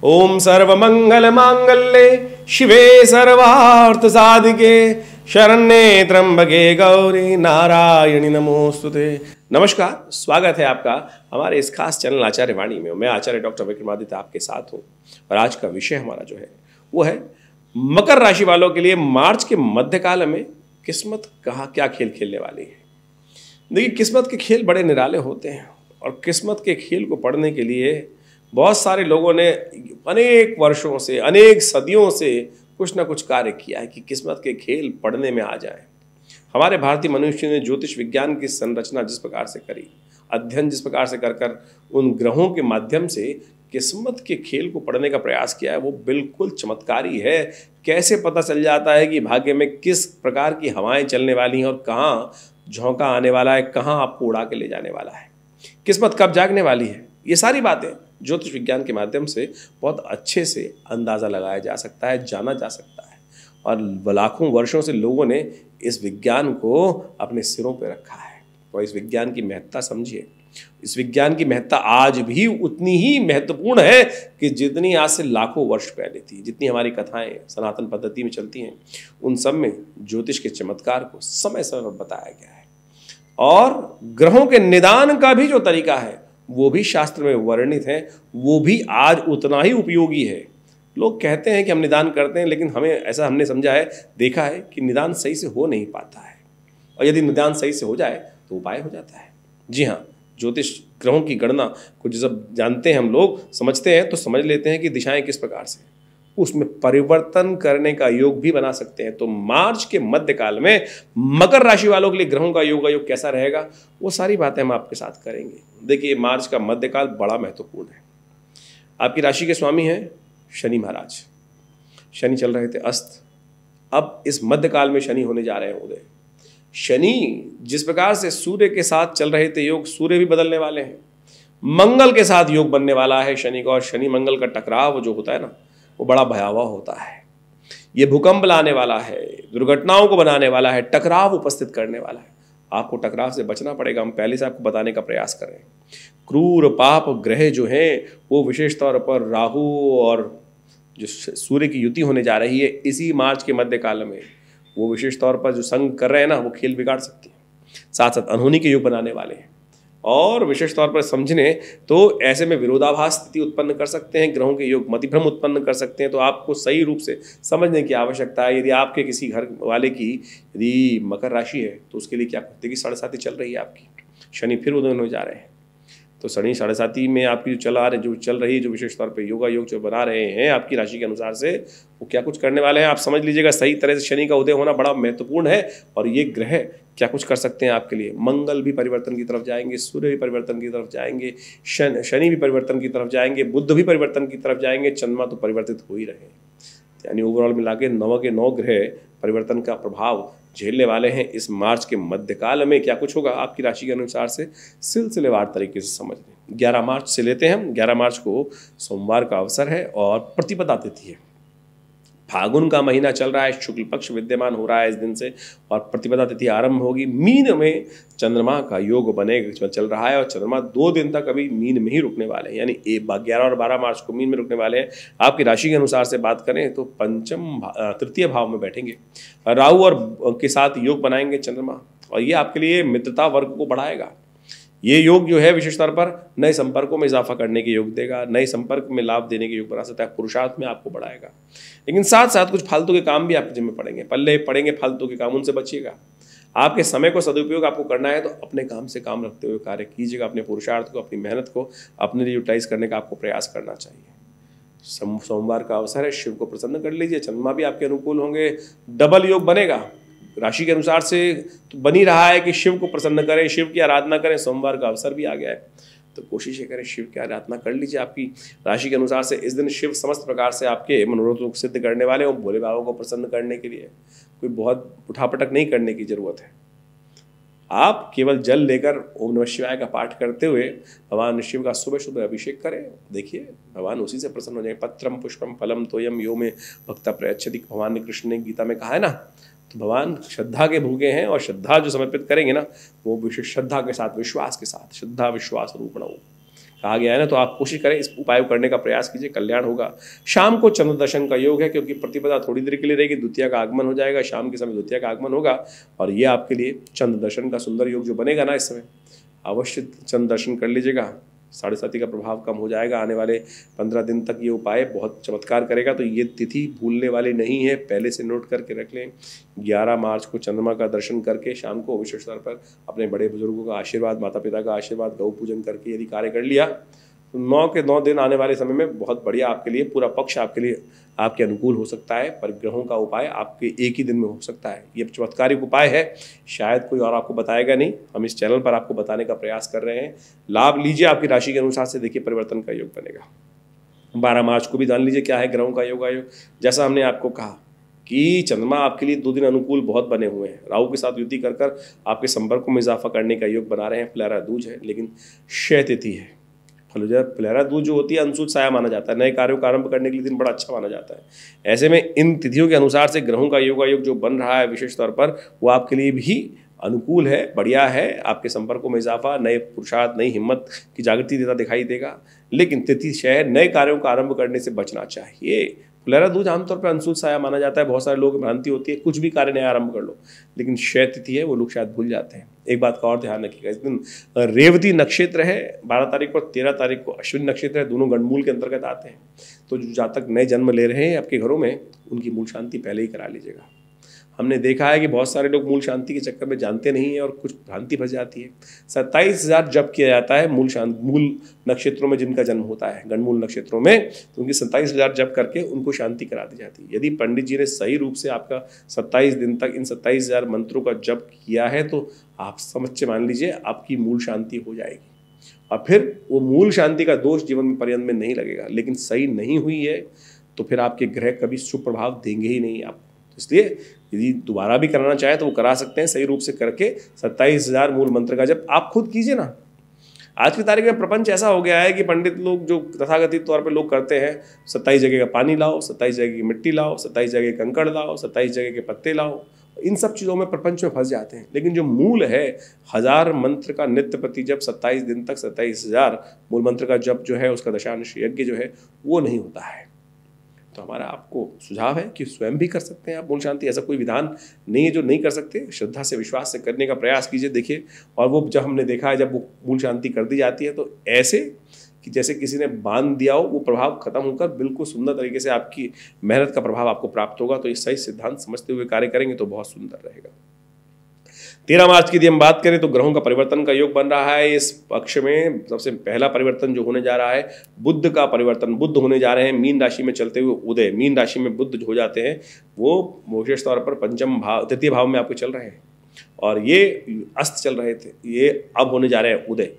ओम सर्वमंगल मांगल्ये शिवे सर्वार्थ साधिके शरण्ये त्र्यंबके गौरी नारायणी नमोस्तुते। नमस्कार, स्वागत है आपका हमारे इस खास चैनल आचार्य वाणी में। मैं आचार्य डॉक्टर विक्रमादित्य आपके साथ हूँ और आज का विषय हमारा जो है वो है मकर राशि वालों के लिए मार्च के मध्यकाल में किस्मत कहाँ क्या खेल खेलने वाली है। देखिए, किस्मत के खेल बड़े निराले होते हैं और किस्मत के खेल को पढ़ने के लिए बहुत सारे लोगों ने अनेक वर्षों से, अनेक सदियों से कुछ ना कुछ कार्य किया है कि किस्मत के खेल पढ़ने में आ जाए। हमारे भारतीय मनुष्य ने ज्योतिष विज्ञान की संरचना जिस प्रकार से करी, अध्ययन जिस प्रकार से कर कर उन ग्रहों के माध्यम से किस्मत के खेल को पढ़ने का प्रयास किया है, वो बिल्कुल चमत्कारी है। कैसे पता चल जाता है कि भाग्य में किस प्रकार की हवाएं चलने वाली हैं और कहाँ झोंका आने वाला है, कहाँ आपको उड़ा के ले जाने वाला है, किस्मत कब जागने वाली है। ये सारी बातें ज्योतिष विज्ञान के माध्यम से बहुत अच्छे से अंदाज़ा लगाया जा सकता है, जाना जा सकता है और लाखों वर्षों से लोगों ने इस विज्ञान को अपने सिरों पर रखा है। तो इस विज्ञान की महत्ता समझिए। इस विज्ञान की महत्ता आज भी उतनी ही महत्वपूर्ण है कि जितनी आज से लाखों वर्ष पहले थी। जितनी हमारी कथाएं सनातन पद्धति में चलती हैं, उन सब में ज्योतिष के चमत्कार को समय समय पर बताया गया है और ग्रहों के निदान का भी जो तरीका है वो भी शास्त्र में वर्णित है, वो भी आज उतना ही उपयोगी है। लोग कहते हैं कि हम निदान करते हैं, लेकिन हमने समझा है, देखा है कि निदान सही से हो नहीं पाता है और यदि निदान सही से हो जाए तो उपाय हो जाता है। जी हाँ, ज्योतिष ग्रहों की गणना को जब जानते हैं, हम लोग समझते हैं तो समझ लेते हैं कि दिशाएं किस प्रकार से, उसमें परिवर्तन करने का योग भी बना सकते हैं। तो मार्च के मध्यकाल में मकर राशि वालों के लिए ग्रहों का योग कैसा रहेगा, वो सारी बातें हम आपके साथ करेंगे। देखिए, मार्च का मध्यकाल बड़ा महत्वपूर्ण है। आपकी राशि के स्वामी हैं शनि महाराज। शनि चल रहे थे अस्त, अब इस मध्यकाल में शनि होने जा रहे हैं उदय। शनि जिस प्रकार से सूर्य के साथ चल रहे थे योग, सूर्य भी बदलने वाले हैं। मंगल के साथ योग बनने वाला है शनि का, और शनि मंगल का टकराव जो होता है ना, वो बड़ा भयावह होता है। ये भूकंप लाने वाला है, दुर्घटनाओं को बनाने वाला है, टकराव उपस्थित करने वाला है। आपको टकराव से बचना पड़ेगा। हम पहले से आपको बताने का प्रयास कर रहे हैं। क्रूर पाप ग्रह जो हैं वो विशेष तौर पर राहु और जो सूर्य की युति होने जा रही है इसी मार्च के मध्यकाल में, वो विशेष तौर पर जो संग कर रहे हैं ना, वो खेल बिगाड़ सकते हैं। साथ साथ अनहोनी के योग बनाने वाले हैं और विशेष तौर पर समझने तो ऐसे में विरोधाभास स्थिति उत्पन्न कर सकते हैं। ग्रहों के योग मतिभ्रम उत्पन्न कर सकते हैं। तो आपको सही रूप से समझने की आवश्यकता है। यदि आपके किसी घर वाले की यदि मकर राशि है तो उसके लिए क्या करते कि 7.5 चल रही है आपकी, शनि फिर उदय होने जा रहे हैं। तो शनि 7.5 में आपकी जो चल रही है, जो विशेष तौर पर योगा योग जो बना रहे हैं आपकी राशि के अनुसार से, वो क्या कुछ करने वाले हैं आप समझ लीजिएगा। सही तरह से शनि का उदय होना बड़ा महत्वपूर्ण है और ये ग्रह क्या कुछ कर सकते हैं आपके लिए। मंगल भी परिवर्तन की तरफ जाएंगे, सूर्य भी परिवर्तन की तरफ जाएंगे, शनि भी परिवर्तन की तरफ जाएंगे, बुध भी परिवर्तन की तरफ जाएंगे, चंद्रमा तो परिवर्तित हो ही रहे हैं। यानी ओवरऑल मिला के 9 के 9 ग्रह परिवर्तन का प्रभाव झेलने वाले हैं। इस मार्च के मध्यकाल में क्या कुछ होगा आपकी राशि के अनुसार से सिलसिलेवार तरीके से समझ लें। 11 मार्च से लेते हैं हम। 11 मार्च को सोमवार का अवसर है और प्रतिपदा तिथि है। फागुन का महीना चल रहा है, शुक्ल पक्ष विद्यमान हो रहा है इस दिन से और प्रतिपदा तिथि आरंभ होगी। मीन में चंद्रमा का योग बनेगा, चल रहा है और चंद्रमा 2 दिन तक अभी मीन में ही रुकने वाले हैं। यानी 11 और 12 मार्च को मीन में रुकने वाले हैं। आपकी राशि के अनुसार से बात करें तो तृतीय भाव में बैठेंगे। राहु और के साथ योग बनाएंगे चंद्रमा और ये आपके लिए मित्रता वर्ग को बढ़ाएगा। ये योग जो है विशेष तौर पर नए संपर्कों में इजाफा करने के योग देगा, नए संपर्क में लाभ देने के योग बना सकता है, पुरुषार्थ में आपको बढ़ाएगा। लेकिन साथ साथ कुछ फालतू के काम भी आपके जिम्मे पड़ेंगे फालतू के काम, उनसे बचिएगा। आपके समय को सदुपयोग आपको करना है तो अपने काम से काम रखते हुए कार्य कीजिएगा। अपने पुरुषार्थ को, अपनी मेहनत को अपने लिए यूटिलाइज करने का आपको प्रयास करना चाहिए। सोमवार का अवसर है, शिव को प्रसन्न कर लीजिए। चंद्रमा भी आपके अनुकूल होंगे, डबल योग बनेगा। राशि के अनुसार से तो बनी रहा है कि शिव को प्रसन्न करें, शिव की आराधना करें। सोमवार का अवसर भी आ गया है तो कोशिश ये करें शिव की आराधना कर लीजिए। आपकी राशि के अनुसार से इस दिन शिव समस्त प्रकार से आपके मनोरथों को सिद्ध करने वाले हैं। भोले बाबा को प्रसन्न करने के लिए कोई बहुत उठापटक नहीं करने की जरूरत है। आप केवल जल लेकर ओम नमः शिवाय का पाठ करते हुए भगवान शिव का सुबह सुबह अभिषेक करें। देखिए, भगवान उसी से प्रसन्न हो जाएंगे। पत्रम पुष्पम फलम तोयम यो में भक्ता प्रयच्छति, भगवान ने कृष्ण ने गीता में कहा है ना। तो भगवान श्रद्धा के भूखे हैं और श्रद्धा जो समर्पित करेंगे ना, वो विशेष श्रद्धा के साथ, विश्वास के साथ, श्रद्धा विश्वास रूपण हो। कहा गया है ना, तो आप कोशिश करें इस उपाय को करने का प्रयास कीजिए, कल्याण होगा। शाम को चंद्र दर्शन का योग है, क्योंकि प्रतिपदा थोड़ी देर के लिए रहेगी, द्वितीया का आगमन हो जाएगा, शाम के समय द्वितीया का आगमन होगा और ये आपके लिए चंद्र दर्शन का सुंदर योग जो बनेगा ना, इस समय अवश्य चंद्र दर्शन कर लीजिएगा। 7.5 का प्रभाव कम हो जाएगा। आने वाले 15 दिन तक ये उपाय बहुत चमत्कार करेगा। तो ये तिथि भूलने वाली नहीं है, पहले से नोट करके रख लें। 11 मार्च को चंद्रमा का दर्शन करके शाम को विशेष तौर पर अपने बड़े बुजुर्गों का आशीर्वाद, माता पिता का आशीर्वाद, गौ पूजन करके यदि कार्य कर लिया तो 9 के 9 दिन आने वाले समय में बहुत बढ़िया आपके लिए, पूरा पक्ष आपके लिए आपके अनुकूल हो सकता है। परिग्रहों का उपाय आपके एक ही दिन में हो सकता है। ये चमत्कारिक उपाय है, शायद कोई और आपको बताएगा नहीं, हम इस चैनल पर आपको बताने का प्रयास कर रहे हैं। लाभ लीजिए, आपकी राशि के अनुसार से देखिए परिवर्तन का योग बनेगा। 12 मार्च को भी जान लीजिए क्या है ग्रहों का योग आयोग। जैसा हमने आपको कहा कि चंद्रमा आपके लिए 2 दिन अनुकूल बहुत बने हुए हैं। राहु के साथ युति कर कर आपके संपर्कों में इजाफा करने का योग बना रहे हैं। प्लेरा दूज है, लेकिन क्षय तिथि है। प्लेरा दूज जो होती है अंशुत साया माना जाता है, नए कार्यों का आरंभ करने के लिए दिन बड़ा अच्छा माना जाता है। ऐसे में इन तिथियों के अनुसार से ग्रहों का योग जो बन रहा है विशेष तौर पर, वो आपके लिए भी अनुकूल है, बढ़िया है। आपके संपर्कों में इजाफा, नए पुरुषार्थ, नई हिम्मत की जागृति देता दिखाई देगा। लेकिन तिथि क्षय, नए कार्यों का आरंभ करने से बचना चाहिए। पुलेरा दूज आमतौर पर अंशुल साया माना जाता है। बहुत सारे लोगों की भ्रांति होती है कुछ भी कार्य नया आरंभ कर लो, लेकिन क्षय तिथि है वो लोग शायद भूल जाते हैं। एक बात का और ध्यान रखिएगा, इस दिन रेवती नक्षत्र है, 12 तारीख को और 13 तारीख को अश्विन नक्षत्र है, दोनों गणमूल के अंतर्गत आते हैं। तो जो जातक नए जन्म ले रहे हैं आपके घरों में, उनकी मूल शांति पहले ही करा लीजिएगा। हमने देखा है कि बहुत सारे लोग मूल शांति के चक्कर में जानते नहीं हैं और कुछ भ्रांति फंस जाती है। 27,000 जप किया जाता है मूल नक्षत्रों में जिनका जन्म होता है, गणमूल नक्षत्रों में, तो उनकी 27,000 जप करके उनको शांति करा दी जाती है। यदि पंडित जी ने सही रूप से आपका 27 दिन तक इन 27,000 मंत्रों का जप किया है तो आप समझ के मान लीजिए आपकी मूल शांति हो जाएगी। और फिर वो मूल शांति का दोष जीवन में पर्यंत में नहीं लगेगा। लेकिन सही नहीं हुई है तो फिर आपके ग्रह कभी शुभ प्रभाव देंगे ही नहीं आप। इसलिए यदि दोबारा भी कराना चाहे तो वो करा सकते हैं सही रूप से करके। 27,000 मूल मंत्र का जब आप खुद कीजिए ना। आज की तारीख में प्रपंच ऐसा हो गया है कि पंडित लोग जो तथाकथित तौर पे लोग करते हैं, 27 जगह का पानी लाओ, 27 जगह की मिट्टी लाओ, 27 जगह के कंकड़ लाओ, 27 जगह के पत्ते लाओ, इन सब चीज़ों में प्रपंच में फंस जाते हैं। लेकिन जो मूल है 1000 मंत्र का नित्य प्रति जप 27 दिन तक 27,000 मूल मंत्र का जप जो है उसका दशांश यज्ञ जो है वो नहीं होता है। तो हमारा आपको सुझाव है कि स्वयं भी कर सकते हैं आप मूल शांति। ऐसा कोई विधान नहीं है जो नहीं कर सकते। श्रद्धा से विश्वास से करने का प्रयास कीजिए। देखिए, और वो जब हमने देखा है जब वो मूल शांति कर दी जाती है तो ऐसे कि जैसे किसी ने बांध दिया हो, वो प्रभाव खत्म होकर बिल्कुल सुंदर तरीके से आपकी मेहनत का प्रभाव आपको प्राप्त होगा। तो इस सही सिद्धांत समझते हुए कार्य करेंगे तो बहुत सुंदर रहेगा। 13 मार्च की यदि हम बात करें तो ग्रहों का परिवर्तन का योग बन रहा है। इस पक्ष में सबसे पहला परिवर्तन जो होने जा रहा है बुध का परिवर्तन। बुध होने जा रहे हैं मीन राशि में चलते हुए उदय। मीन राशि में बुध हो जाते हैं, वो विशेष तौर पर पंचम भाव, तृतीय भाव में आपके चल रहे हैं और ये अस्त चल रहे थे, ये अब होने जा रहे हैं उदय।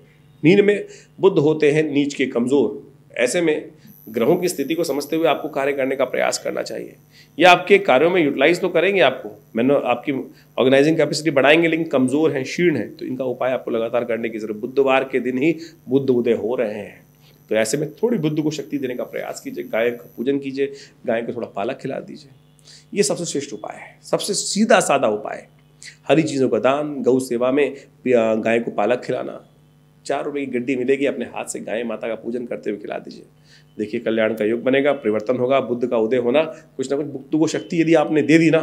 मीन में बुध होते हैं नीच के, कमजोर। ऐसे में ग्रहों की स्थिति को समझते हुए आपको कार्य करने का प्रयास करना चाहिए। ये आपके कार्यों में यूटिलाइज तो करेंगे, आपको आपकी ऑर्गेनाइजिंग कैपेसिटी बढ़ाएंगे, लेकिन कमजोर हैं, क्षीण हैं। तो इनका उपाय आपको लगातार करने की जरूरत। बुधवार के दिन ही बुध उदय हो रहे हैं, तो ऐसे में थोड़ी बुद्ध को शक्ति देने का प्रयास कीजिए। गाय का पूजन कीजिए, गाय को थोड़ा पालक खिला दीजिए। ये सबसे श्रेष्ठ उपाय है, सबसे सीधा साधा उपाय है। हरी चीज़ों का दान, गौ सेवा में गाय को पालक खिलाना, 4 रुपये की गड्डी मिलेगी, अपने हाथ से गाय माता का पूजन करते हुए खिला दीजिए। देखिए कल्याण का योग बनेगा, परिवर्तन होगा। बुद्ध का उदय होना, कुछ ना कुछ बुद्ध को शक्ति यदि आपने दे दी ना,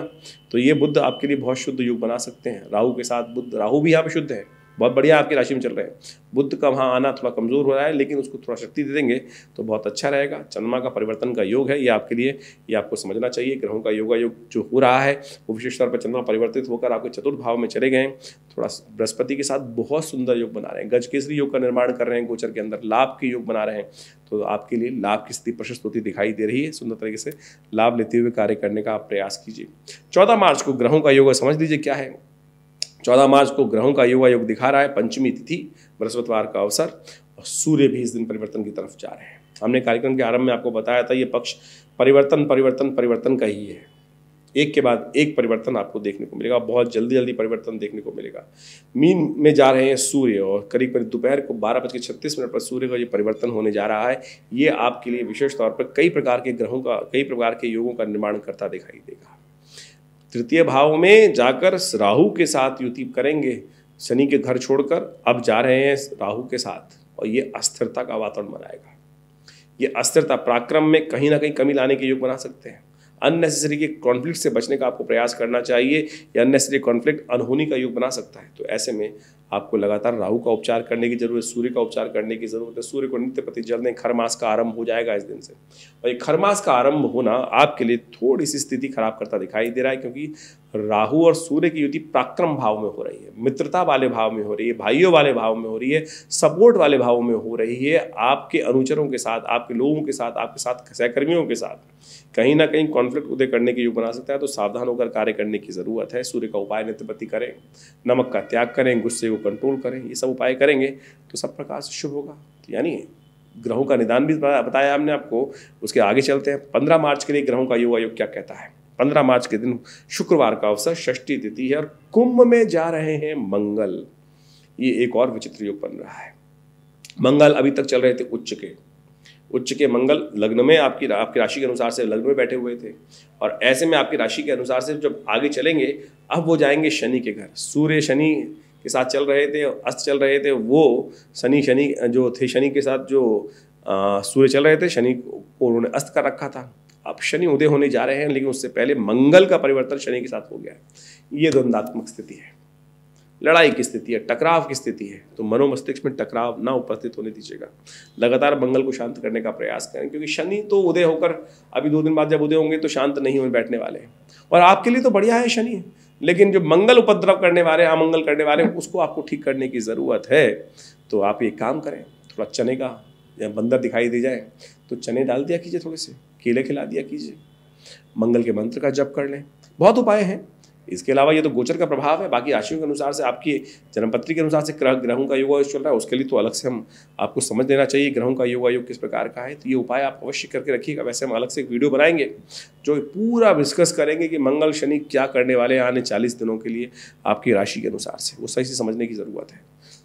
तो ये बुद्ध आपके लिए बहुत शुद्ध योग बना सकते हैं। राहु के साथ बुद्ध, राहु भी यहाँ पे शुद्ध है, बहुत बढ़िया आपकी राशि में चल रहे हैं। बुद्ध का वहाँ आना थोड़ा कमजोर हो रहा है, लेकिन उसको थोड़ा शक्ति दे देंगे तो बहुत अच्छा रहेगा। चंद्रमा का परिवर्तन का योग है ये आपके लिए, ये आपको समझना चाहिए। ग्रहों का योग जो हो रहा है वो विशेष तौर पर चंद्रमा परिवर्तित होकर आपके चतुर्थ भाव में चले गए। थोड़ा बृहस्पति के साथ बहुत सुंदर योग बना रहे हैं, गजकेसरी योग का निर्माण कर रहे हैं, गोचर के अंदर लाभ के योग बना रहे हैं। तो आपके लिए लाभ की स्थिति प्रशस्त होती दिखाई दे रही है। सुंदर तरीके से लाभ लेते हुए कार्य करने का आप प्रयास कीजिए। 14 मार्च को ग्रहों का योग समझ लीजिए क्या है। 14 मार्च को ग्रहों का योग दिखा रहा है पंचमी तिथि, बृहस्पतिवार का अवसर, और सूर्य भी इस दिन परिवर्तन की तरफ जा रहे हैं। हमने कार्यक्रम के आरंभ में आपको बताया था ये पक्ष परिवर्तन का ही है। एक के बाद एक परिवर्तन आपको देखने को मिलेगा, बहुत जल्दी परिवर्तन देखने को मिलेगा। मीन में जा रहे हैं सूर्य और करीब दोपहर को 12:36 पर सूर्य का ये परिवर्तन होने जा रहा है। ये आपके लिए विशेष तौर पर कई प्रकार के ग्रहों का, कई प्रकार के योगों का निर्माण करता दिखाई देगा। तृतीय भाव में जाकर राहु के साथ युति करेंगे, शनि के घर छोड़कर अब जा रहे हैं राहु के साथ, और ये अस्थिरता का वातावरण बनाएगा। ये अस्थिरता पराक्रम में कहीं ना कहीं कमी लाने के योग बना सकते हैं। अननेसेसरी के कॉन्फ्लिक्ट से बचने का आपको प्रयास करना चाहिए। या अननेसेसरी कॉन्फ्लिक्ट अनहोनी का योग बना सकता है। तो ऐसे में आपको लगातार राहु का उपचार करने की जरूरत है, सूर्य का उपचार करने की जरूरत है। सूर्य को नित्य प्रति जल दें। खरमास का आरंभ हो जाएगा इस दिन से, और ये खरमास का आरंभ होना आपके लिए थोड़ी सी स्थिति खराब करता दिखाई दे रहा है, क्योंकि राहु और सूर्य की युति पराक्रम भाव में हो रही है, मित्रता वाले भाव में हो रही है, भाइयों वाले भाव में हो रही है, सपोर्ट वाले भाव में हो रही है। आपके अनुचरों के साथ, आपके लोगों के साथ, आपके साथ सहकर्मियों के साथ कहीं ना कहीं कॉन्फ्लिक्ट उदय करने के योग बना सकता है। तो सावधान होकर कार्य करने की जरूरत है। सूर्य का उपाय नित्यप्रति करें, नमक का त्याग करें, गुस्से को कंट्रोल करें। ये सब उपाय करेंगे तो सब प्रकार से शुभ होगा। यानी ग्रहों का निदान भी बताया हमने आपको। उसके आगे चलते हैं। 15 मार्च के लिए ग्रहों का योग क्या कहता है। 15 मार्च के दिन शुक्रवार का अवसर, षष्ठी तिथि है और कुंभ में जा रहे हैं मंगल। ये एक और विचित्र योग बन रहा है। मंगल अभी तक चल रहे थे उच्च के मंगल लग्न में, आपकी राशि के अनुसार से लग्न में बैठे हुए थे, और ऐसे में आपकी राशि के अनुसार से जब आगे चलेंगे, अब वो जाएंगे शनि के घर। सूर्य शनि के साथ चल रहे थे, अस्त चल रहे थे। वो शनि जो थे, शनि के साथ जो सूर्य चल रहे थे, शनि को उन्होंने अस्त कर रखा था। अब शनि उदय होने जा रहे हैं, लेकिन उससे पहले मंगल का परिवर्तन शनि के साथ हो गया है। ये द्वंद्वात्मक स्थिति है, लड़ाई की स्थिति है, टकराव की स्थिति है। तो मनोमस्तिष्क में टकराव ना उपस्थित होने दीजिएगा। लगातार मंगल को शांत करने का प्रयास करें, क्योंकि शनि तो उदय होकर अभी 2 दिन बाद जब उदय होंगे तो शांत नहीं होने बैठने वाले हैं। और आपके लिए तो बढ़िया है शनि, लेकिन जो मंगल उपद्रव करने वाले, अमंगल करने वाले, उसको आपको ठीक करने की ज़रूरत है। तो आप एक काम करें, थोड़ा चने का या बंदर दिखाई दे जाए तो चने डाल दिया कीजिए, थोड़े से केले खिला दिया कीजिए, मंगल के मंत्र का जप कर लें। बहुत उपाय हैं। इसके अलावा ये तो गोचर का प्रभाव है। बाकी राशियों के अनुसार से, आपकी जन्मपत्री के अनुसार से ग्रहों का योग चल रहा है, उसके लिए तो अलग से हम आपको समझ लेना चाहिए ग्रहों का योग किस प्रकार का है। तो ये उपाय आप अवश्य करके रखिएगा। वैसे हम अलग से एक वीडियो बनाएंगे जो पूरा डिस्कस करेंगे कि मंगल शनि क्या करने वाले हैं आने 40 दिनों के लिए आपकी राशि के अनुसार से। वो सही से समझने की ज़रूरत है।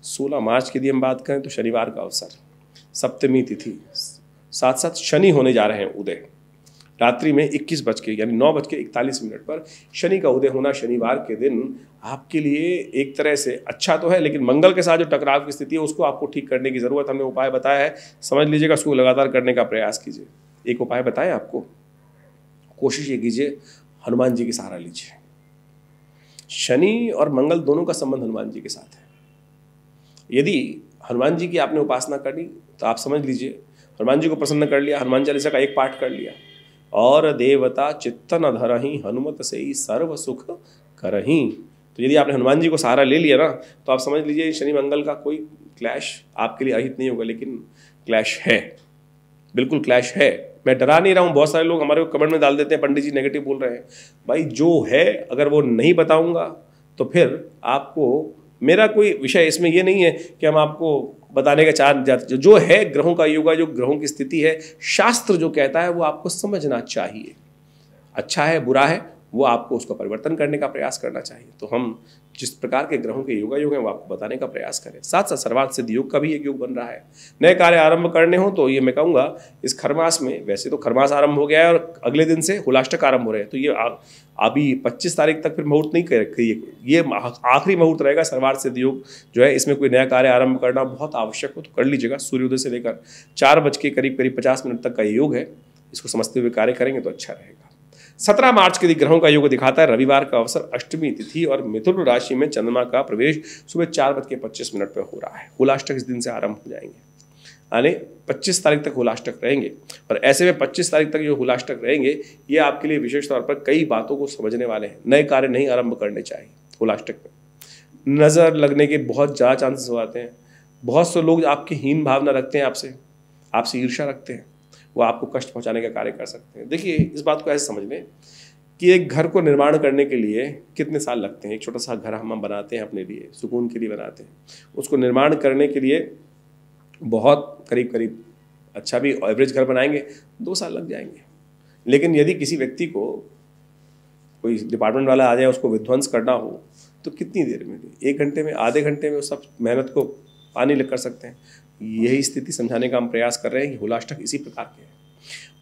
16 मार्च के लिए हम बात करें तो शनिवार का अवसर, सप्तमी तिथि, साथ साथ शनि होने जा रहे हैं उदय। रात्रि में 21 बज के यानी 9:41 पर शनि का उदय होना शनिवार के दिन आपके लिए एक तरह से अच्छा तो है, लेकिन मंगल के साथ जो टकराव की स्थिति है उसको आपको ठीक करने की ज़रूरत। हमने उपाय बताया है, समझ लीजिएगा, उसको लगातार करने का प्रयास कीजिए। एक उपाय बताएं आपको, कोशिश ये कीजिए हनुमान जी की सहारा लीजिए। शनि और मंगल दोनों का संबंध हनुमान जी के साथ है। यदि हनुमान जी की आपने उपासना करनी तो आप समझ लीजिए हनुमान जी को प्रसन्न कर लिया, हनुमान चालीसा का एक पाठ कर लिया, और देवता चित्तन धरहि हनुमत से ही सर्व सुख करहि। तो यदि आपने हनुमान जी को सहारा ले लिया ना, तो आप समझ लीजिए शनि मंगल का कोई क्लैश आपके लिए अहित नहीं होगा, लेकिन क्लैश है, बिल्कुल क्लैश है। मैं डरा नहीं रहा हूँ। बहुत सारे लोग हमारे को कमेंट में डाल देते हैं पंडित जी नेगेटिव बोल रहे हैं। भाई जो है, अगर वो नहीं बताऊंगा तो फिर आपको, मेरा कोई विषय इसमें ये नहीं है कि हम आपको बताने का चाह जाते। जो है ग्रहों का योग, जो ग्रहों की स्थिति है, शास्त्र जो कहता है वो आपको समझना चाहिए। अच्छा है बुरा है, वो आपको उसका परिवर्तन करने का प्रयास करना चाहिए। तो हम जिस प्रकार के ग्रहों के योग हैं वो आपको बताने का प्रयास करें। साथ साथ सर्वार्थ सिद्धि योग का भी एक योग बन रहा है। नए कार्य आरंभ करने हो तो ये मैं कहूँगा इस खरमास में, वैसे तो खरमास आरंभ हो गया है और अगले दिन से हुलाष्टक आरंभ हो रहे हैं, तो ये अभी 25 तारीख तक फिर मुहूर्त नहीं करिए। ये आखिरी मुहूर्त रहेगा सर्वार्थ सिद्धि योग जो है। इसमें कोई नया कार्य आरंभ करना बहुत आवश्यक हो तो कर लीजिएगा। सूर्योदय से लेकर 4 बज के करीब 50 मिनट तक का ये योग है। इसको समझते हुए कार्य करेंगे तो अच्छा रहेगा। 17 मार्च के लिए ग्रहों का योग दिखाता है रविवार का अवसर, अष्टमी तिथि, और मिथुन राशि में चंद्रमा का प्रवेश सुबह 4:25 पर हो रहा है। हुलाष्टक इस दिन से आरंभ हो जाएंगे, यानी 25 तारीख तक हुलाष्टक रहेंगे। और ऐसे में 25 तारीख तक जो हुलाष्टक रहेंगे ये आपके लिए विशेष तौर पर कई बातों को समझने वाले हैं। नए कार्य नहीं आरंभ करने चाहिए हुलाष्टक में। नज़र लगने के बहुत ज़्यादा चांसेस हो आते हैं। बहुत से लोग आपकी हीन भावना रखते हैं, आपसे ईर्ष्या रखते हैं, वो आपको कष्ट पहुंचाने का कार्य कर सकते हैं। देखिए इस बात को ऐसे समझ लें कि एक घर को निर्माण करने के लिए कितने साल लगते हैं। एक छोटा सा घर हम बनाते हैं अपने लिए, सुकून के लिए बनाते हैं। उसको निर्माण करने के लिए बहुत करीब अच्छा भी एवरेज घर बनाएंगे 2 साल लग जाएंगे। लेकिन यदि किसी व्यक्ति को कोई डिपार्टमेंट वाला आ जाए, उसको विध्वंस करना हो तो कितनी देर में, 1 घंटे में, आधे घंटे में वो सब मेहनत को पानी लग कर सकते हैं। यही स्थिति समझाने का हम प्रयास कर रहे हैं कि हुलाष्टक इसी प्रकार के हैं।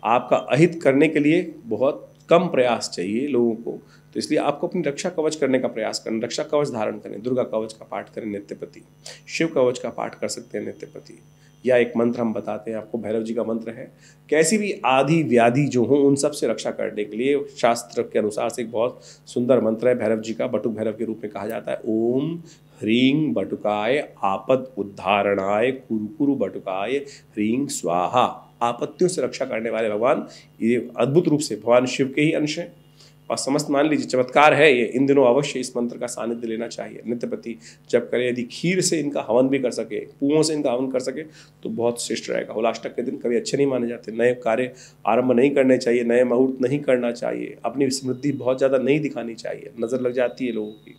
आपका अहित करने के लिए बहुत कम प्रयास चाहिए लोगों को, तो इसलिए आपको अपनी रक्षा कवच करने का प्रयास करें। रक्षा कवच धारण करें, दुर्गा कवच का पाठ करें नित्य प्रति, शिव कवच का पाठ कर सकते हैं नित्य प्रति, या एक मंत्र हम बताते हैं आपको, भैरव जी का मंत्र है। कैसी भी आदि व्याधि जो हो उन सब से रक्षा करने के लिए शास्त्र के अनुसार से एक बहुत सुंदर मंत्र है भैरव जी का, बटुक भैरव के रूप में कहा जाता है। ओम ह्रीं बटुकाय आपद उद्धारणाय कुरु कुरु बटुकाय ह्रीं स्वाहा। आपत्तियों से रक्षा करने वाले भगवान ये अद्भुत रूप से भगवान शिव के ही अंश हैं और समस्त मान लीजिए चमत्कार है ये। इन दिनों अवश्य इस मंत्र का सानिध्य लेना चाहिए, नित्य प्रति जप करें। यदि खीर से इनका हवन भी कर सके, पुओं से इनका हवन कर सके तो बहुत श्रेष्ठ रहेगा। होलाष्टक के दिन कभी अच्छे नहीं माने जाते, नए कार्य आरंभ नहीं करने चाहिए, नए मुहूर्त नहीं करना चाहिए, अपनी समृद्धि बहुत ज़्यादा नहीं दिखानी चाहिए, नज़र लग जाती है लोगों की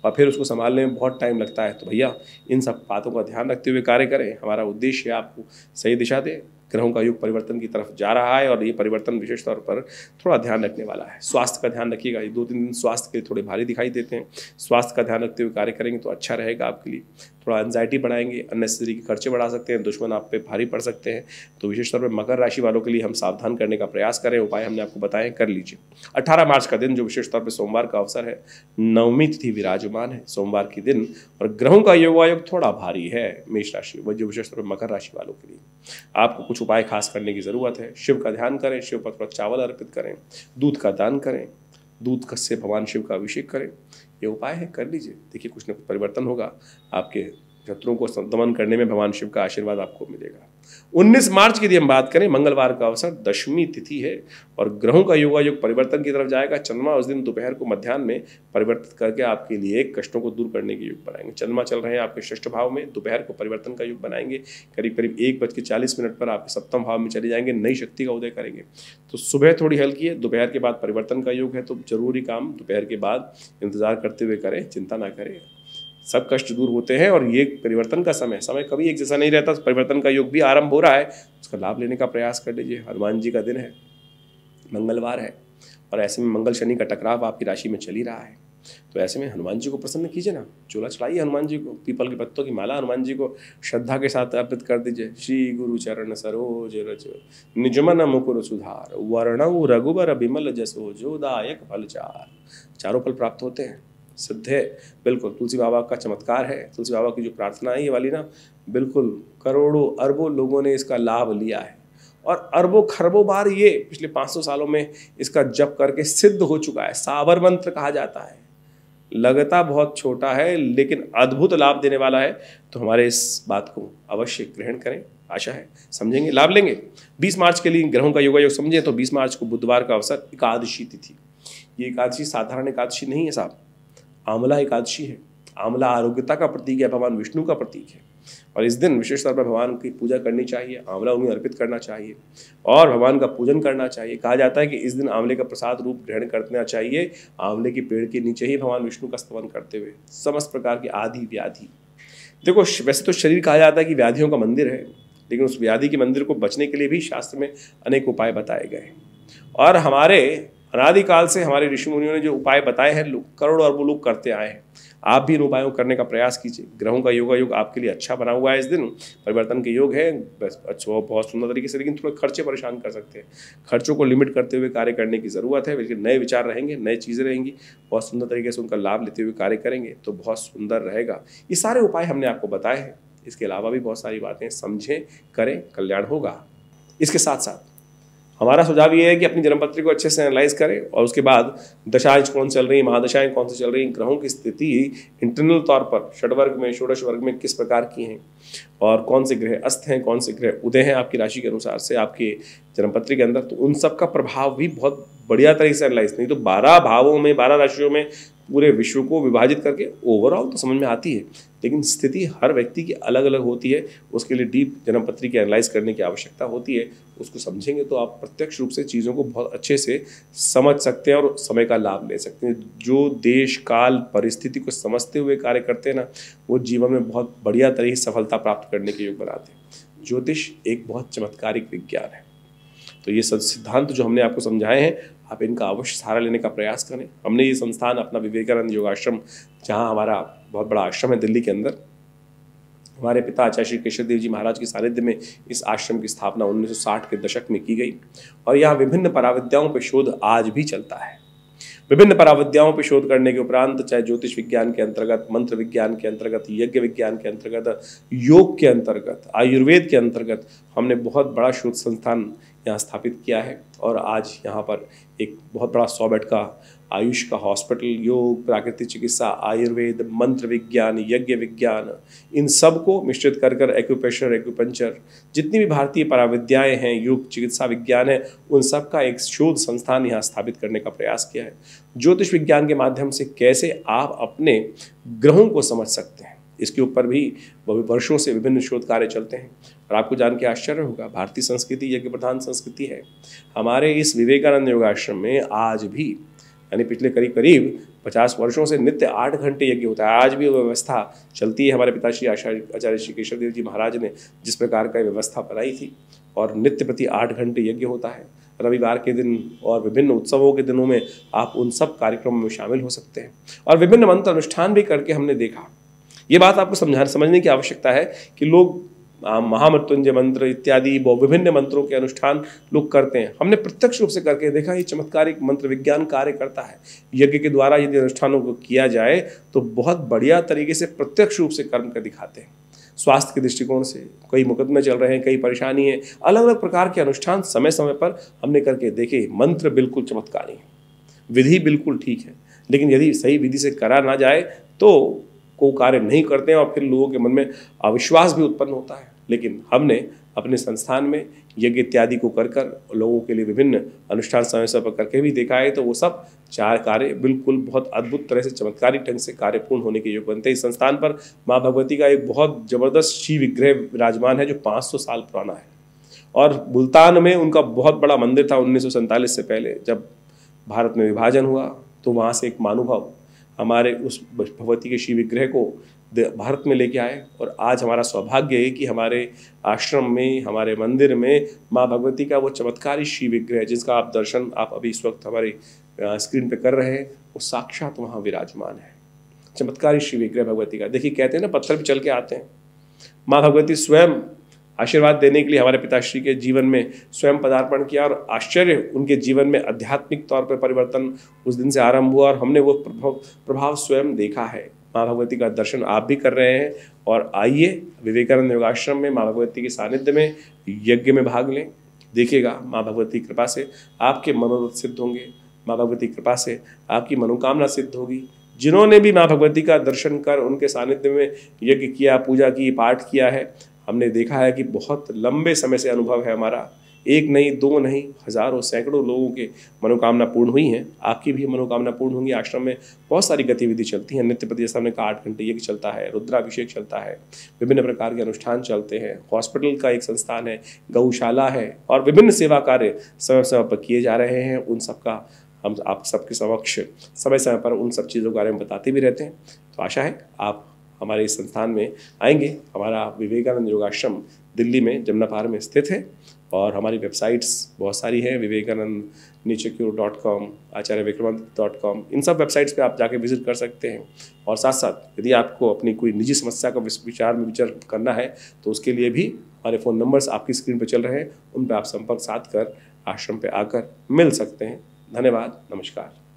और फिर उसको संभालने में बहुत टाइम लगता है। तो भैया इन सब बातों का ध्यान रखते हुए कार्य करें। हमारा उद्देश्य है आपको सही दिशा दे। ग्रहों का युग परिवर्तन की तरफ जा रहा है और ये परिवर्तन विशेष तौर पर थोड़ा ध्यान रखने वाला है। स्वास्थ्य का ध्यान रखिएगा, ये 2-3 दिन स्वास्थ्य के लिए थोड़े भारी दिखाई देते हैं। स्वास्थ्य का ध्यान रखते हुए कार्य करेंगे तो अच्छा रहेगा आपके लिए। थोड़ा एंजाइटी बढ़ाएंगे, अननेसेसरी के खर्चे बढ़ा सकते हैं, दुश्मन आप पे भारी पड़ सकते हैं। तो विशेष तौर पर मकर राशि वालों के लिए हम सावधान करने का प्रयास करें, उपाय हमने आपको बताए, कर लीजिए। 18 मार्च का दिन जो विशेष तौर पर सोमवार का अवसर है, नवमी तिथि विराजमान है सोमवार के दिन और ग्रहों का योगायोग थोड़ा भारी है मेष राशि जो विशेष तौर पर मकर राशि वालों के लिए। आपको कुछ उपाय खास करने की जरूरत है। शिव का ध्यान करें, शिव पर थोड़ा चावल अर्पित करें, दूध का दान करें, दूध से भगवान शिव का अभिषेक करें। ये उपाय है, कर लीजिए, देखिए कुछ न कुछ परिवर्तन होगा। आपके शत्रुओं को दमन करने में भगवान शिव का आशीर्वाद आपको मिलेगा। 19 मार्च की यदि हम बात करें, मंगलवार का अवसर, दशमी तिथि है और ग्रहों का योगायोग परिवर्तन की तरफ जाएगा। चंद्रमा उस दिन दोपहर को मध्याह्न में परिवर्तित करके आपके लिए कष्टों को दूर करने के युग बनाएंगे। चंद्रमा चल रहे हैं आपके षष्ठ भाव में, दोपहर को परिवर्तन का युग बनाएंगे। करीब करीब 1:40 पर आपके सप्तम भाव में चले जाएंगे, नई शक्ति का उदय करेंगे। तो सुबह थोड़ी हल्की है, दोपहर के बाद परिवर्तन का युग है, तो जरूरी काम दोपहर के बाद इंतजार करते हुए करें, चिंता ना करें, सब कष्ट दूर होते हैं। और ये परिवर्तन का समय कभी एक जैसा नहीं रहता। परिवर्तन का युग भी आरंभ हो रहा है, उसका लाभ लेने का प्रयास कर लीजिए। हनुमान जी का दिन है, मंगलवार है और ऐसे में मंगल शनि का टकराव आपकी राशि में चल ही रहा है। तो ऐसे में हनुमान जी को प्रसन्न कीजिए ना, चोला चढ़ाइए हनुमान जी को, पीपल के पत्तों की माला हनुमान जी को श्रद्धा के साथ अर्पित कर दीजिए। श्री गुरु चरण सरोज रज निजमन मुकुर सुधार, वर्णौ रघुबर बिमल जसो जो दायक फल चार। चारों फल प्राप्त होते हैं, सिद्ध है। बिल्कुल तुलसी बाबा का चमत्कार है। तुलसी बाबा की जो प्रार्थना है ये वाली ना, बिल्कुल करोड़ों अरबों लोगों ने इसका लाभ लिया है और अरबों खरबों बार ये पिछले 500 सालों में इसका जप करके सिद्ध हो चुका है। साबर मंत्र कहा जाता है, लगता बहुत छोटा है लेकिन अद्भुत लाभ देने वाला है। तो हमारे इस बात को अवश्य ग्रहण करें, आशा है समझेंगे, लाभ लेंगे। 20 मार्च के लिए ग्रहों का योगायोग समझें तो 20 मार्च को बुधवार का अवसर, एकादशी तिथि। ये एकादशी साधारण एकादशी नहीं है साहब, आंवला एकादशी है। आंवला आरोग्यता का प्रतीक है, भगवान विष्णु का प्रतीक है और इस दिन विशेष तौर पर भगवान की पूजा करनी चाहिए, आंवला उन्हें अर्पित करना चाहिए और भगवान का पूजन करना चाहिए। कहा जाता है कि इस दिन आंवले का प्रसाद रूप ग्रहण करना चाहिए, आंवले के पेड़ के नीचे ही भगवान विष्णु का स्तवन करते हुए। समस्त प्रकार की आदि व्याधि, देखो वैसे तो शरीर कहा जाता है कि व्याधियों का मंदिर है, लेकिन उस व्याधि के मंदिर को बचने के लिए भी शास्त्र में अनेक उपाय बताए गए और हमारे अनादिकाल से हमारे ऋषि मुनियों ने जो उपाय बताए हैं करोड़ों अरबों लोग करते आए हैं। आप भी इन उपायों करने का प्रयास कीजिए। ग्रहों का योगायोग आपके लिए अच्छा बना हुआ है। इस दिन परिवर्तन के योग है, अच्छा बहुत सुंदर तरीके से, लेकिन थोड़े खर्चे परेशान कर सकते हैं। खर्चों को लिमिट करते हुए कार्य करने की ज़रूरत है। लेकिन नए विचार रहेंगे, नई चीज़ें रहेंगी, बहुत सुंदर तरीके से उनका लाभ लेते हुए कार्य करेंगे तो बहुत सुंदर रहेगा। ये सारे उपाय हमने आपको बताए हैं, इसके अलावा भी बहुत सारी बातें समझें, करें, कल्याण होगा। इसके साथ साथ हमारा सुझाव ये है कि अपनी जन्मपत्री को अच्छे से एनालाइज करें और उसके बाद दशाएं कौन चल रही, महादशाएं कौन सी चल रही, ग्रहों की स्थिति इंटरनल तौर पर षडवर्ग में, षोडश वर्ग में किस प्रकार की हैं और कौन से ग्रह अस्त हैं, कौन से ग्रह उदय हैं आपकी राशि के अनुसार से आपके जन्मपत्री के अंदर, तो उन सब का प्रभाव भी बहुत बढ़िया तरीके से एनालाइज, नहीं तो 12 भावों में, 12 राशियों में पूरे विश्व को विभाजित करके ओवरऑल तो समझ में आती है, लेकिन स्थिति हर व्यक्ति की अलग अलग होती है। उसके लिए डीप जन्मपत्री की एनालाइज करने की आवश्यकता होती है। उसको समझेंगे तो आप प्रत्यक्ष रूप से चीज़ों को बहुत अच्छे से समझ सकते हैं और समय का लाभ ले सकते हैं। जो देश काल परिस्थिति को समझते हुए कार्य करते हैं ना, वो जीवन में बहुत बढ़िया तरीके से सफलता प्राप्त करने के योग बनाते हैं। ज्योतिष एक बहुत चमत्कारिक विज्ञान है। तो ये सब सिद्धांत जो हमने आपको समझाए हैं, आप इनका अवश्य सहारा लेने का प्रयास करें। हमने ये संस्थान अपना विवेकानंद योगाश्रम, जहाँ हमारा बहुत बड़ा आश्रम है दिल्ली के अंदर, हमारे पिता आचार्य श्री केशव देव जी महाराज के सानिध्य में इस आश्रम की स्थापना 1960 के दशक में की गई और यहाँ विभिन्न पराविद्याओं पर शोध आज भी चलता है। विभिन्न पराविद्याओं पर शोध करने के उपरांत चाहे ज्योतिष विज्ञान के अंतर्गत, मंत्र विज्ञान के अंतर्गत, यज्ञ विज्ञान के अंतर्गत, योग के अंतर्गत, आयुर्वेद के अंतर्गत हमने बहुत बड़ा शोध संस्थान यहाँ स्थापित किया है। और आज यहाँ पर एक बहुत बड़ा 100 बेड का आयुष का हॉस्पिटल, योग, प्राकृतिक चिकित्सा, आयुर्वेद, मंत्र विज्ञान, यज्ञ विज्ञान, इन सब को मिश्रित कर कर एक्यूप्रेशर, एक्यूपंक्चर, जितनी भी भारतीय पराविद्याएं हैं, योग, चिकित्सा विज्ञान है, उन सब का एक शोध संस्थान यहाँ स्थापित करने का प्रयास किया है। ज्योतिष विज्ञान के माध्यम से कैसे आप अपने ग्रहों को समझ सकते हैं, इसके ऊपर भी वर्षों से विभिन्न शोध कार्य चलते हैं। और आपको जान के आश्चर्य होगा, भारतीय संस्कृति यज्ञ प्रधान संस्कृति है। हमारे इस विवेकानंद योगाश्रम में आज भी, यानी पिछले करीब 50 वर्षों से नित्य 8 घंटे यज्ञ होता है। आज भी वो व्यवस्था चलती है। हमारे पिताश्री आचार्य श्री केशव देव जी महाराज ने जिस प्रकार का व्यवस्था बनाई थी, और नित्य प्रति 8 घंटे यज्ञ होता है। रविवार के दिन और विभिन्न उत्सवों के दिनों में आप उन सब कार्यक्रमों में शामिल हो सकते हैं। और विभिन्न मंत्र अनुष्ठान भी करके हमने देखा। ये बात आपको समझने की आवश्यकता है कि लोग महामृत्युंजय मंत्र इत्यादि विभिन्न मंत्रों के अनुष्ठान लोग करते हैं। हमने प्रत्यक्ष रूप से करके देखा, ये चमत्कारिक मंत्र विज्ञान कार्य करता है। यज्ञ के द्वारा यदि अनुष्ठानों को किया जाए तो बहुत बढ़िया तरीके से प्रत्यक्ष रूप से कर्म कर दिखाते हैं। स्वास्थ्य के दृष्टिकोण से कई मुकदमे चल रहे हैं, कई परेशानी है, अलग अलग प्रकार के अनुष्ठान समय समय पर हमने करके देखे। मंत्र बिल्कुल चमत्कारी है, विधि बिल्कुल ठीक है, लेकिन यदि सही विधि से करा ना जाए तो को कार्य नहीं करते हैं और फिर लोगों के मन में अविश्वास भी उत्पन्न होता है। लेकिन हमने अपने संस्थान में यज्ञ इत्यादि को कर लोगों के लिए विभिन्न अनुष्ठान समय समय पर करके भी देखा है, तो वो सब 4 कार्य बिल्कुल बहुत अद्भुत तरह से चमत्कारी ढंग से कार्यपूर्ण होने के योग बनते हैं। इस संस्थान पर माँ भगवती का एक बहुत जबरदस्त शिव विग्रह विराजमान है जो 500 साल पुराना है। और मुल्तान में उनका बहुत बड़ा मंदिर था 1947 से पहले। जब भारत में विभाजन हुआ तो वहाँ से एक महानुभाव हमारे उस भगवती के शिव विग्रह को भारत में लेके आए। और आज हमारा सौभाग्य है कि हमारे आश्रम में, हमारे मंदिर में माँ भगवती का वो चमत्कारी शिव विग्रह जिसका आप दर्शन आप अभी इस वक्त हमारे स्क्रीन पे कर रहे हैं, वो साक्षात वहाँ विराजमान है। चमत्कारी शिव विग्रह भगवती का। देखिए, कहते हैं ना, पत्थर भी चल के आते हैं। माँ भगवती स्वयं आशीर्वाद देने के लिए हमारे पिताश्री के जीवन में स्वयं पदार्पण किया, और आश्चर्य उनके जीवन में आध्यात्मिक तौर पर परिवर्तन उस दिन से आरंभ हुआ, और हमने वो प्रभाव स्वयं देखा है। माँ भगवती का दर्शन आप भी कर रहे हैं। और आइए विवेकानंद योगाश्रम में माँ भगवती के सानिध्य में यज्ञ में भाग लें। देखिएगा, माँ भगवती कृपा से आपके मनोरथ सिद्ध होंगे, माँ भगवती कृपा से आपकी मनोकामना सिद्ध होगी। जिन्होंने भी माँ भगवती का दर्शन कर उनके सानिध्य में यज्ञ किया, पूजा की, पाठ किया है, हमने देखा है कि बहुत लंबे समय से अनुभव है हमारा। 1 नहीं, 2 नहीं, हजारों सैकड़ों लोगों के मनोकामना पूर्ण हुई हैं। आपकी भी मनोकामना पूर्ण होंगी। आश्रम में बहुत सारी गतिविधि चलती हैं। नित्य प्रति, जैसा हमने कहा, 8 घंटे यज्ञ चलता है, रुद्राभिषेक चलता है, विभिन्न प्रकार के अनुष्ठान चलते हैं। हॉस्पिटल का एक संस्थान है, गौशाला है, और विभिन्न सेवा कार्य समय समय पर किए जा रहे हैं। उन सबका हम आप सबके समक्ष समय समय पर उन सब चीज़ों के बारे में बताते भी रहते हैं। तो आशा है आप हमारे इस संस्थान में आएंगे। हमारा विवेकानंद योगाश्रम दिल्ली में जमुना पार में स्थित है, और हमारी वेबसाइट्स बहुत सारी हैं, vivekanandnichecure.com, acharyavickramanand.com। इन सब वेबसाइट्स पे आप जाके विजिट कर सकते हैं। और साथ साथ यदि आपको अपनी कोई निजी समस्या का विचार करना है तो उसके लिए भी हमारे फ़ोन नंबर्स आपकी स्क्रीन पर चल रहे हैं, उन पर आप संपर्क साध कर आश्रम पे आकर मिल सकते हैं। धन्यवाद, नमस्कार।